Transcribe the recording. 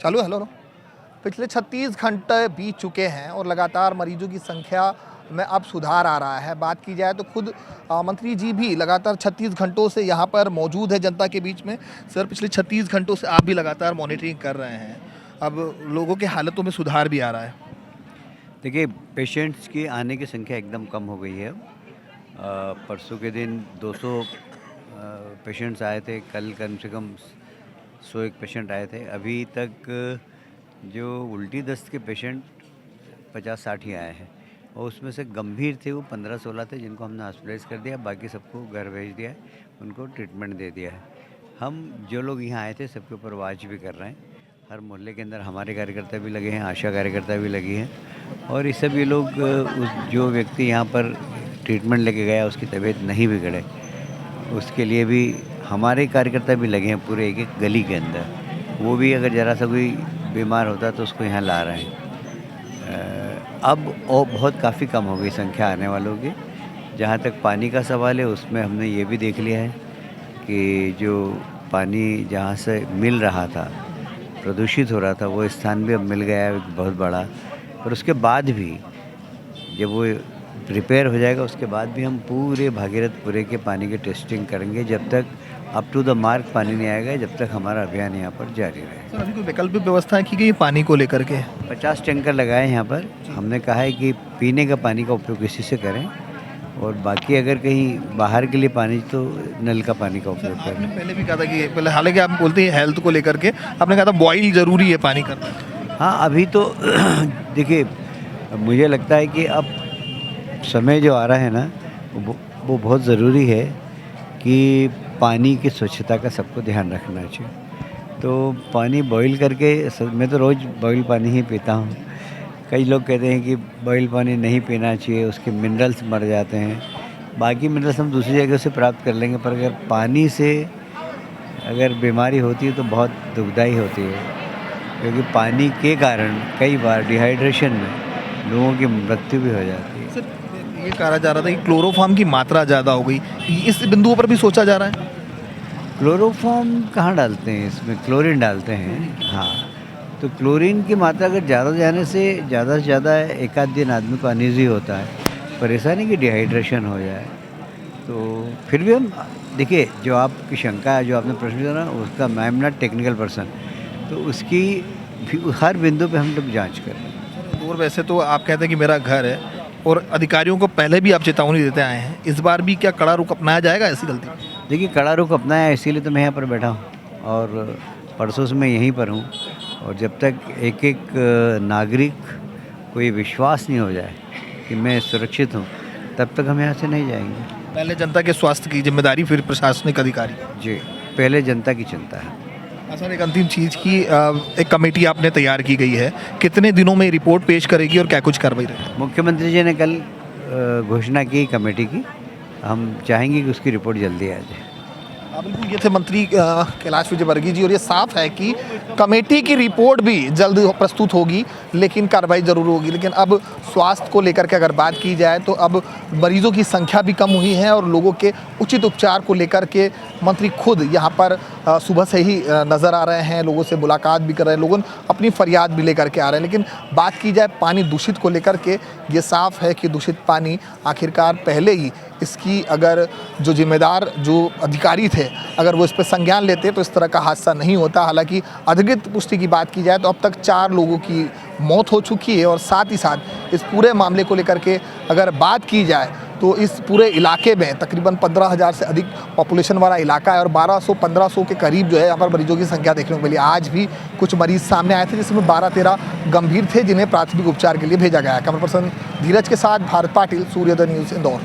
चालू है। Hello hello. पिछले 36 घंटे बीत चुके हैं और लगातार मरीजों की संख्या में अब सुधार आ रहा है। बात की जाए तो खुद मंत्री जी भी लगातार 36 घंटों से यहाँ पर मौजूद है जनता के बीच में। सर, पिछले 36 घंटों से आप भी लगातार मॉनिटरिंग कर रहे हैं, अब लोगों के हालतों में सुधार भी आ रहा है। देखिए, पेशेंट्स की आने की संख्या एकदम कम हो गई है। परसों के दिन 200 पेशेंट्स आए थे, कल कम से कम 101 पेशेंट आए थे। अभी तक जो उल्टी दस्त के पेशेंट 50-60 ही आए हैं और उसमें से गंभीर थे वो 15-16 थे, जिनको हमने हॉस्पिटलाइज कर दिया। बाकी सबको घर भेज दिया है, उनको ट्रीटमेंट दे दिया है। हम जो लोग यहाँ आए थे सबके ऊपर वाच भी कर रहे हैं। हर मोहल्ले के अंदर हमारे कार्यकर्ता भी लगे हैं, आशा कार्यकर्ता भी लगी हैं और ये सब ये लोग जो व्यक्ति यहाँ पर ट्रीटमेंट लेके गया उसकी तबीयत नहीं बिगड़े, उसके लिए भी हमारे कार्यकर्ता भी लगे हैं पूरे एक एक गली के अंदर। वो भी अगर ज़रा सा कोई बीमार होता तो उसको यहाँ ला रहे हैं। अब और बहुत काफ़ी कम हो गई संख्या आने वालों की। जहाँ तक पानी का सवाल है उसमें हमने ये भी देख लिया है कि जो पानी जहाँ से मिल रहा था, प्रदूषित हो रहा था, वो स्थान भी अब मिल गया है एक बहुत बड़ा। और उसके बाद भी जब वो रिपेयर हो जाएगा उसके बाद भी हम पूरे भागीरथपुरे के पानी की टेस्टिंग करेंगे जब तक अप टू द मार्क पानी नहीं आएगा, जब तक हमारा अभियान यहाँ पर जारी रहेगा। सर, अभी कोई वैकल्पिक व्यवस्था की गई पानी को लेकर के? 50 टैंकर लगाए यहाँ पर। हमने कहा है कि पीने का पानी का उपयोग इसी से करें और बाकी अगर कहीं बाहर के लिए पानी तो नल का पानी का उपयोग करें। आपने पहले भी कहा था कि पहले, हालांकि आप बोलते हैं हेल्थ को लेकर के, आपने कहा था बॉयल ज़रूरी है पानी करना। हाँ, अभी तो देखिए, मुझे लगता है कि अब समय जो आ रहा है ना वो बहुत ज़रूरी है कि पानी की स्वच्छता का सबको ध्यान रखना चाहिए। तो पानी बॉईल करके, मैं तो रोज़ बॉईल पानी ही पीता हूँ। कई लोग कहते हैं कि बॉईल पानी नहीं पीना चाहिए, उसके मिनरल्स मर जाते हैं। बाकी मिनरल्स हम दूसरी जगह से प्राप्त कर लेंगे, पर अगर पानी से अगर बीमारी होती है तो बहुत दुखदाई होती है, क्योंकि पानी के कारण कई बार डिहाइड्रेशन में लोगों की मृत्यु भी हो जाती है। सर, ये कहा जा रहा था कि क्लोरोफॉर्म की मात्रा ज़्यादा हो गई, इस बिंदुओं पर भी सोचा जा रहा है? क्लोरोफॉर्म कहाँ डालते हैं, इसमें क्लोरीन डालते हैं। हाँ, तो क्लोरीन की मात्रा अगर ज़्यादा जाने से ज़्यादा एक आध दिन आदमी को अनईजी होता है, परेशानी की डिहाइड्रेशन हो जाए। तो फिर भी हम देखिए, जो आपकी शंका है, जो आपने प्रश्न किया ना, उसका I am not technical person, तो उसकी हर बिंदु पे हम लोग जांच कर रहे हैं। और वैसे तो आप कहते हैं कि मेरा घर है और अधिकारियों को पहले भी आप चेतावनी देते आए हैं, इस बार भी क्या कड़ा रुख अपनाया जाएगा ऐसी गलती? देखिए, कड़ा रुख अपनाया, इसीलिए तो मैं यहाँ पर बैठा हूँ और परसों से मैं यहीं पर हूँ। और जब तक एक एक नागरिक को ये विश्वास नहीं हो जाए कि मैं सुरक्षित हूँ, तब तक हम यहाँ से नहीं जाएंगे। पहले जनता के स्वास्थ्य की जिम्मेदारी, फिर प्रशासनिक अधिकारी। जी, पहले जनता की चिंता है। सर, एक अंतिम चीज़ की, एक कमेटी आपने तैयार की गई है, कितने दिनों में रिपोर्ट पेश करेगी और क्या कुछ कार्रवाई रहेगी? मुख्यमंत्री जी ने कल घोषणा की कमेटी की, हम चाहेंगे कि उसकी रिपोर्ट जल्दी आ जाए। बिल्कुल, ये थे मंत्री कैलाश विजयवर्गीय जी, और ये साफ है कि कमेटी की रिपोर्ट भी जल्द प्रस्तुत होगी, लेकिन कार्रवाई जरूर होगी। लेकिन अब स्वास्थ्य को लेकर के अगर बात की जाए तो अब मरीजों की संख्या भी कम हुई है और लोगों के उचित उपचार को लेकर के मंत्री खुद यहाँ पर सुबह से ही नज़र आ रहे हैं, लोगों से मुलाकात भी कर रहे हैं, लोगों अपनी फरियाद भी लेकर के आ रहे हैं। लेकिन बात की जाए पानी दूषित को लेकर के, ये साफ है कि दूषित पानी आखिरकार पहले ही इसकी अगर जो जिम्मेदार जो अधिकारी थे, अगर वो इस पर संज्ञान लेते तो इस तरह का हादसा नहीं होता। हालांकि अधिकृत पुष्टि की बात की जाए तो अब तक 4 लोगों की मौत हो चुकी है और साथ ही साथ इस पूरे मामले को लेकर के अगर बात की जाए तो इस पूरे इलाके में तकरीबन 15,000 से अधिक पॉपुलेशन वाला इलाका है और 1200-1500 के करीब जो है यहाँ पर मरीजों की संख्या देखने को मिली। आज भी कुछ मरीज सामने आए थे जिसमें 12-13 गंभीर थे, जिन्हें प्राथमिक उपचार के लिए भेजा गया है। कैमरा पर्सन धीरज के साथ भारत पाटिल, सूर्योदय न्यूज़, इंदौर।